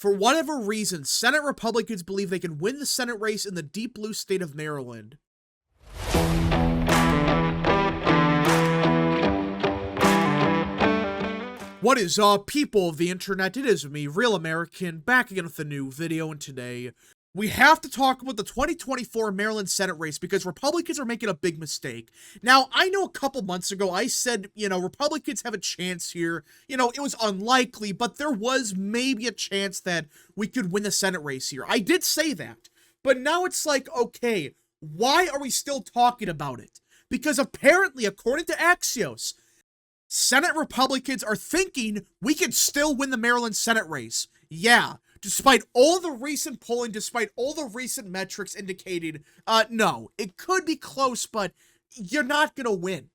For whatever reason, Senate Republicans believe they can win the Senate race in the deep blue state of Maryland. What is up, people of the internet? It is me, Real American, back again with a new video, and today we have to talk about the 2024 Maryland Senate race because Republicans are making a big mistake. Now, I know a couple months ago I said, Republicans have a chance here. It was unlikely, but there was maybe a chance that we could win the Senate race here. I did say that. But now it's like, okay, why are we still talking about it? Because apparently, according to Axios, Senate Republicans are thinking we can still win the Maryland Senate race. Yeah, despite all the recent polling, despite all the recent metrics indicating, no, it could be close, but you're not gonna win.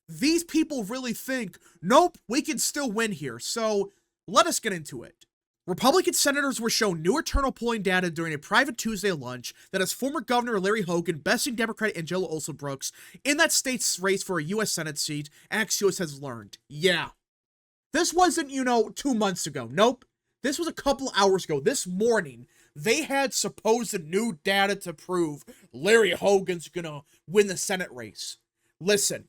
These people really think, nope, we can still win here. So let us get into it. Republican senators were shown new internal polling data during a private Tuesday lunch that has former Governor Larry Hogan besting Democrat Angela Olsen-Brooks in that state's race for a U.S. Senate seat, Axios has learned. Yeah. This wasn't, 2 months ago. Nope. This was a couple hours ago. This morning, they had supposed new data to prove Larry Hogan's gonna win the Senate race. Listen,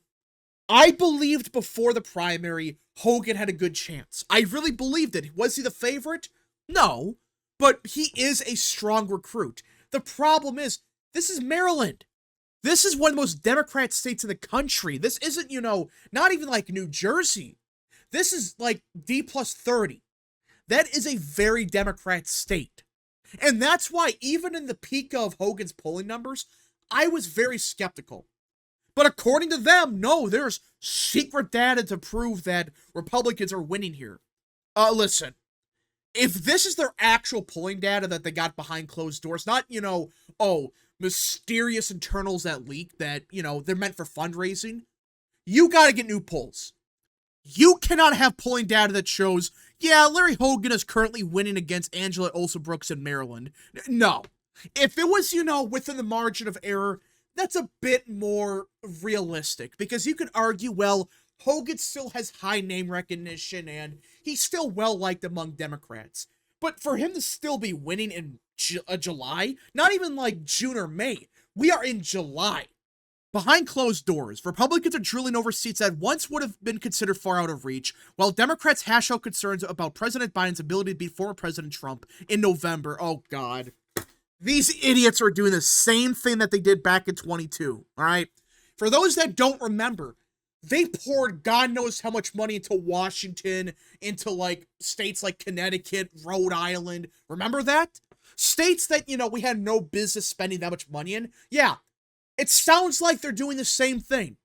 I believed before the primary Hogan had a good chance. I really believed it. Was he the favorite? No, but he is a strong recruit. The problem is, this is Maryland. This is one of the most Democrat states in the country. This isn't, not even like New Jersey. This is like D plus 30. That is a very Democrat state. And that's why even in the peak of Hogan's polling numbers, I was very skeptical. But according to them, no, there's secret data to prove that Republicans are winning here. Listen, if this is their actual polling data that they got behind closed doors, not, mysterious internals that leak that, they're meant for fundraising, you gotta get new polls. You cannot have polling data that shows, yeah, Larry Hogan is currently winning against Angela Olsen-Brooks in Maryland. No. If it was, within the margin of error, that's a bit more realistic, because you could argue, well, Hogan still has high name recognition and he's still well liked among Democrats. But for him to still be winning in July, not even like June or May, we are in July. Behind closed doors, Republicans are drooling over seats that once would have been considered far out of reach, while Democrats hash out concerns about President Biden's ability to beat former President Trump in November. Oh, God. These idiots are doing the same thing that they did back in 22, all right? For those that don't remember, they poured God knows how much money into Washington, into, like, states like Connecticut, Rhode Island. Remember that? States that, we had no business spending that much money in. Yeah, it sounds like they're doing the same thing.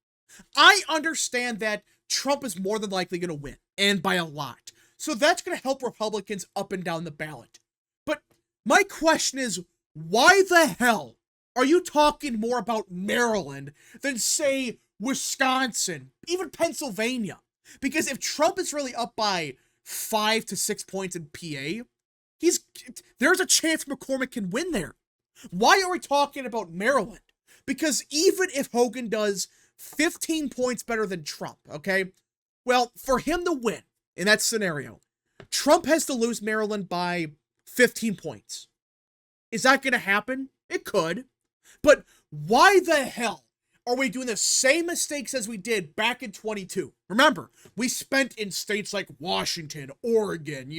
I understand that Trump is more than likely going to win, and by a lot. So that's going to help Republicans up and down the ballot. But my question is, why the hell are you talking more about Maryland than, say, Wisconsin, even Pennsylvania? Because if Trump is really up by 5 to 6 points in PA, there's a chance McCormick can win there. Why are we talking about Maryland? Because even if Hogan does 15 points better than Trump, okay? Well, for him to win in that scenario, Trump has to lose Maryland by 15 points. Is that going to happen? It could. But why the hell are we doing the same mistakes as we did back in 22? Remember, we spent in states like Washington, Oregon,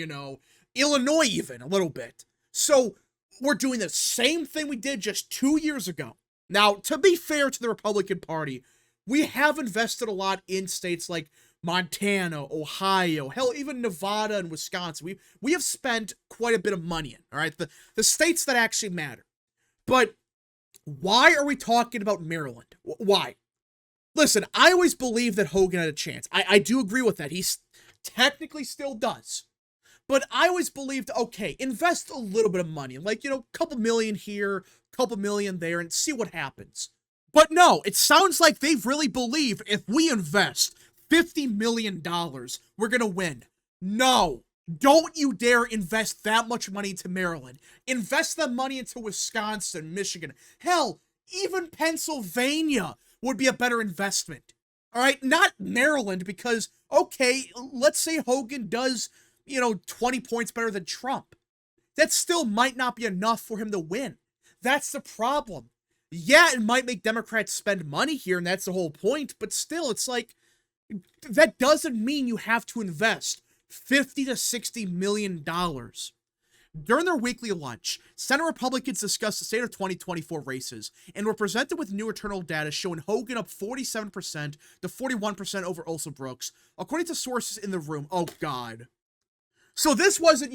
Illinois even a little bit. So we're doing the same thing we did just 2 years ago. Now, to be fair to the Republican Party, we have invested a lot in states like Montana, Ohio, hell, even Nevada and Wisconsin. We have spent quite a bit of money in, all right? The states that actually matter. But why are we talking about Maryland? Why? Listen, I always believed that Hogan had a chance. I do agree with that. He technically still does. But I always believed, okay, invest a little bit of money. Like, a couple million here, couple million there, and see what happens. But no, it sounds like they really believe if we invest $50 million, we're going to win. No, don't you dare invest that much money into Maryland. Invest that money into Wisconsin, Michigan. Hell, even Pennsylvania would be a better investment. All right, not Maryland, because, okay, let's say Hogan does, 20 points better than Trump. that still might not be enough for him to win. That's the problem. Yeah, it might make Democrats spend money here, and that's the whole point, but still, it's like, that doesn't mean you have to invest $50 to $60 million. During their weekly lunch, Senate Republicans discussed the state of 2024 races and were presented with new internal data showing Hogan up 47% to 41% over Olson Brooks, according to sources in the room. Oh, God. So this wasn't,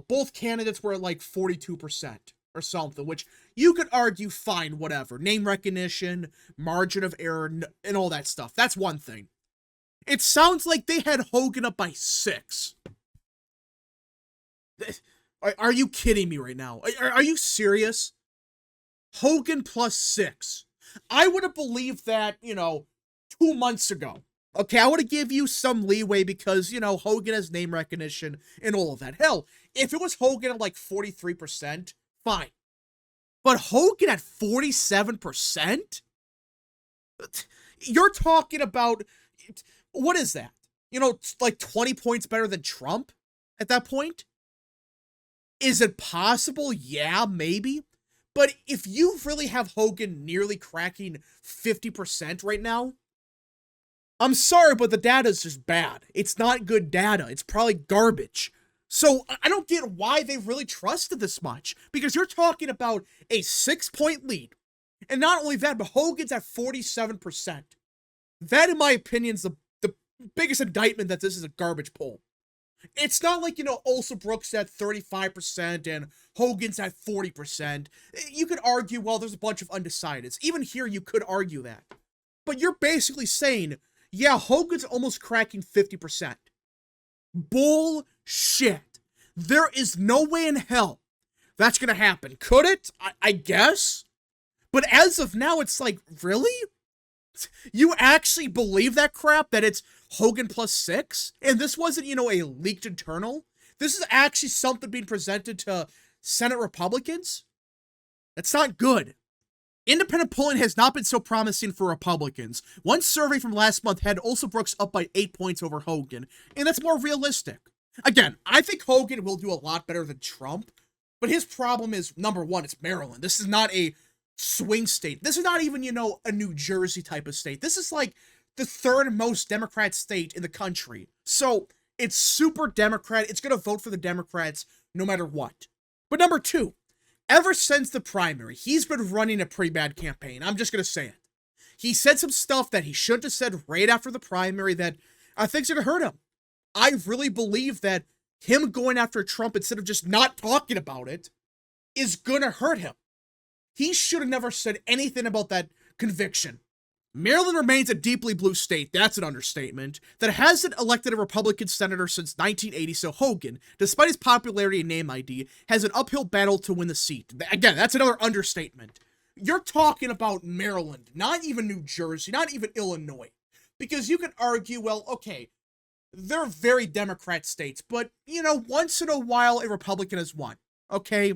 both candidates were at like 42% or something, which you could argue, fine, whatever. Name recognition, margin of error, and all that stuff. That's one thing. It sounds like they had Hogan up by 6. Are you kidding me right now? Are you serious? Hogan plus 6. I would have believed that, 2 months ago. Okay, I would have give you some leeway because, Hogan has name recognition and all of that. Hell, if it was Hogan at like 43%, fine. But Hogan at 47%? You're talking about, what is that? Like 20 points better than Trump at that point? Is it possible? Yeah, maybe. But if you really have Hogan nearly cracking 50% right now, I'm sorry, but the data is just bad. It's not good data. It's probably garbage. So I don't get why they really trusted this much. Because you're talking about a 6-point lead. And not only that, but Hogan's at 47%. That, in my opinion, is the biggest indictment that this is a garbage poll. It's not like, Olson Brooks at 35% and Hogan's at 40%. You could argue, well, there's a bunch of undecideds. Even here, you could argue that. But you're basically saying, yeah, Hogan's almost cracking 50%. Bullshit. There is no way in hell that's going to happen. Could it? I guess. But as of now, it's like, really? You actually believe that crap, that it's Hogan plus 6? And this wasn't, a leaked internal? This is actually something being presented to Senate Republicans? That's not good. Independent polling has not been so promising for Republicans. One survey from last month had Olson Brooks up by 8 points over Hogan, and that's more realistic. Again, I think Hogan will do a lot better than Trump, but his problem is, number one, it's Maryland. This is not a swing state. This is not even, a New Jersey type of state. This is like the 3rd most Democrat state in the country. So it's super Democrat. It's going to vote for the Democrats no matter what. But number 2, ever since the primary, he's been running a pretty bad campaign. I'm just going to say it. He said some stuff that he shouldn't have said right after the primary that I think's going to hurt him. I really believe that him going after Trump instead of just not talking about it is going to hurt him. He should have never said anything about that conviction. Maryland remains a deeply blue state, that's an understatement, that hasn't elected a Republican senator since 1980, so Hogan, despite his popularity and name ID, has an uphill battle to win the seat. Again, that's another understatement. You're talking about Maryland, not even New Jersey, not even Illinois. Because you could argue, well, okay, they're very Democrat states, but, once in a while a Republican has won, okay?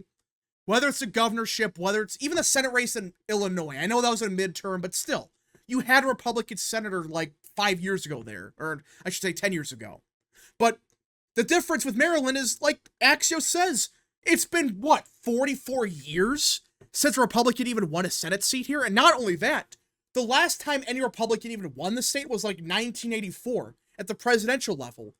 Whether it's the governorship, whether it's even the Senate race in Illinois. I know that was a midterm, but still. You had a Republican senator like 5 years ago there. Or I should say 10 years ago. But the difference with Maryland is, like Axios says, it's been, 44 years since a Republican even won a Senate seat here? And not only that, the last time any Republican even won the state was like 1984 at the presidential level.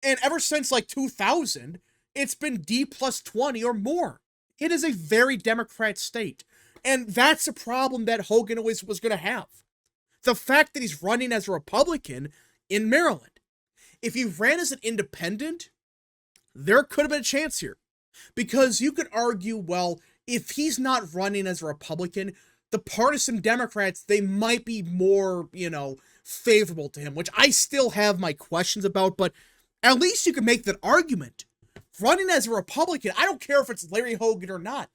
And ever since like 2000, it's been D plus 20 or more. It is a very Democrat state. And that's a problem that Hogan always was going to have. The fact that he's running as a Republican in Maryland. If he ran as an independent, there could have been a chance here. Because you could argue, well, if he's not running as a Republican, the partisan Democrats, they might be more, favorable to him, which I still have my questions about, but at least you can make that argument. Running as a Republican, I don't care if it's Larry Hogan or not.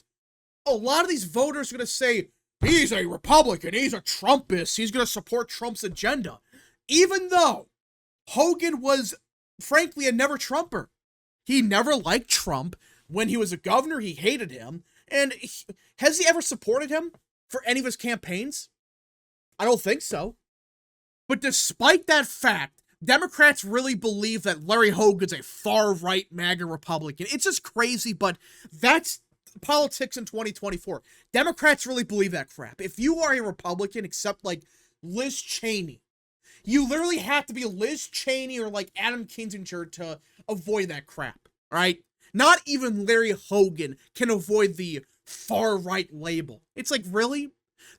A lot of these voters are going to say, he's a Republican, he's a Trumpist, he's going to support Trump's agenda. Even though Hogan was, frankly, a never-Trumper. He never liked Trump. When he was a governor, he hated him. And has he ever supported him for any of his campaigns? I don't think so. But despite that fact, Democrats really believe that Larry Hogan's a far-right MAGA Republican. It's just crazy, but that's politics in 2024. Democrats really believe that crap. If you are a Republican, except like Liz Cheney, you literally have to be Liz Cheney or like Adam Kinzinger to avoid that crap, all right? Not even Larry Hogan can avoid the far-right label. It's like, really?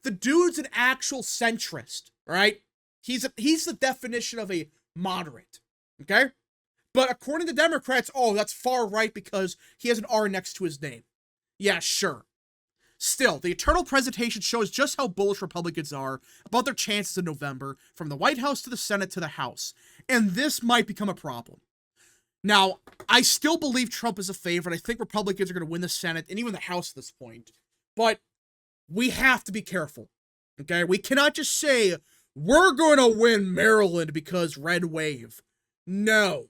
The dude's an actual centrist, right? He's the definition of a moderate, okay? But according to Democrats, oh, that's far right because he has an R next to his name. Yeah, sure. Still, the eternal presentation shows just how bullish Republicans are about their chances in November, from the White House to the Senate to the House. And this might become a problem. Now, I still believe Trump is a favorite. I think Republicans are going to win the Senate and even the House at this point. But we have to be careful, okay? We cannot just say, we're going to win Maryland because red wave. No.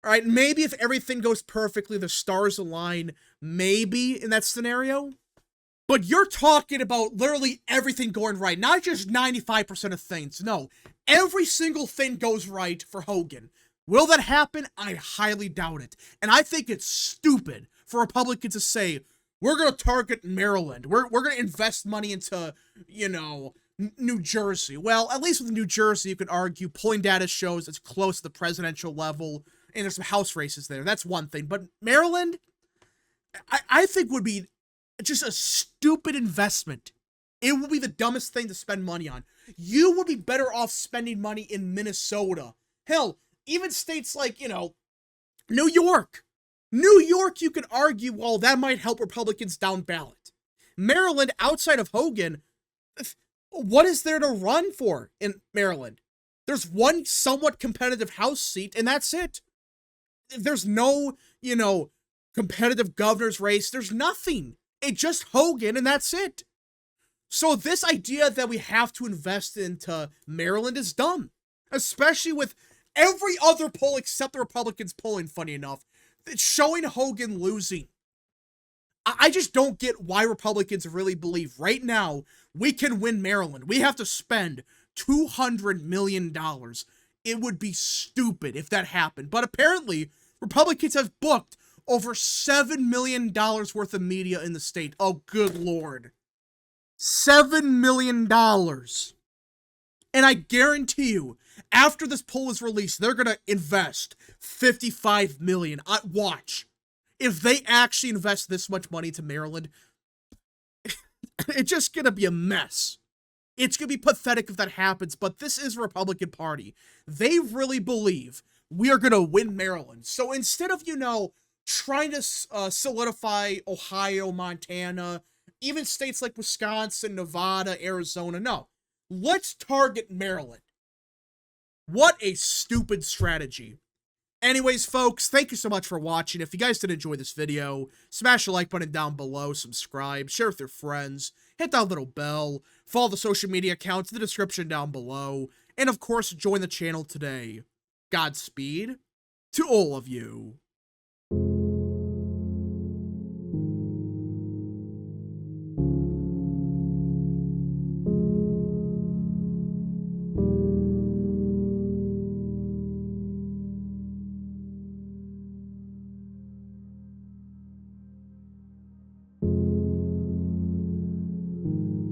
All right, maybe if everything goes perfectly, the stars align, maybe in that scenario. But you're talking about literally everything going right, not just 95% of things. No, every single thing goes right for Hogan. Will that happen? I highly doubt it. And I think it's stupid for Republicans to say, we're going to target Maryland. We're going to invest money into, you know, New Jersey. Well, at least with New Jersey, you could argue polling data shows it's close to the presidential level, and there's some House races there. That's one thing. But Maryland, I think would be just a stupid investment. It would be the dumbest thing to spend money on. You would be better off spending money in Minnesota. Hell, even states like, you know, New York. New York, you could argue, well, that might help Republicans down ballot. Maryland, outside of Hogan, what is there to run for in Maryland? There's one somewhat competitive House seat, and that's it. There's no, you know, competitive governor's race. There's nothing. It's just Hogan, and that's it. So this idea that we have to invest into Maryland is dumb, especially with every other poll except the Republicans polling, funny enough, it's showing Hogan losing. I just don't get why Republicans really believe right now we can win Maryland. We have to spend $200 million. It would be stupid if that happened. But apparently, Republicans have booked over $7 million worth of media in the state. Oh, good Lord. $7 million. And I guarantee you, after this poll is released, they're going to invest $55 million. Watch. If they actually invest this much money to Maryland, it's just going to be a mess. It's going to be pathetic if that happens, but this is the Republican Party. They really believe we are going to win Maryland. So instead of, you know, trying to solidify Ohio, Montana, even states like Wisconsin, Nevada, Arizona, no. Let's target Maryland. What a stupid strategy. Anyways, folks, thank you so much for watching. If you guys did enjoy this video, smash the like button down below, subscribe, share with your friends, hit that little bell, follow the social media accounts in the description down below, and of course, join the channel today. Godspeed to all of you.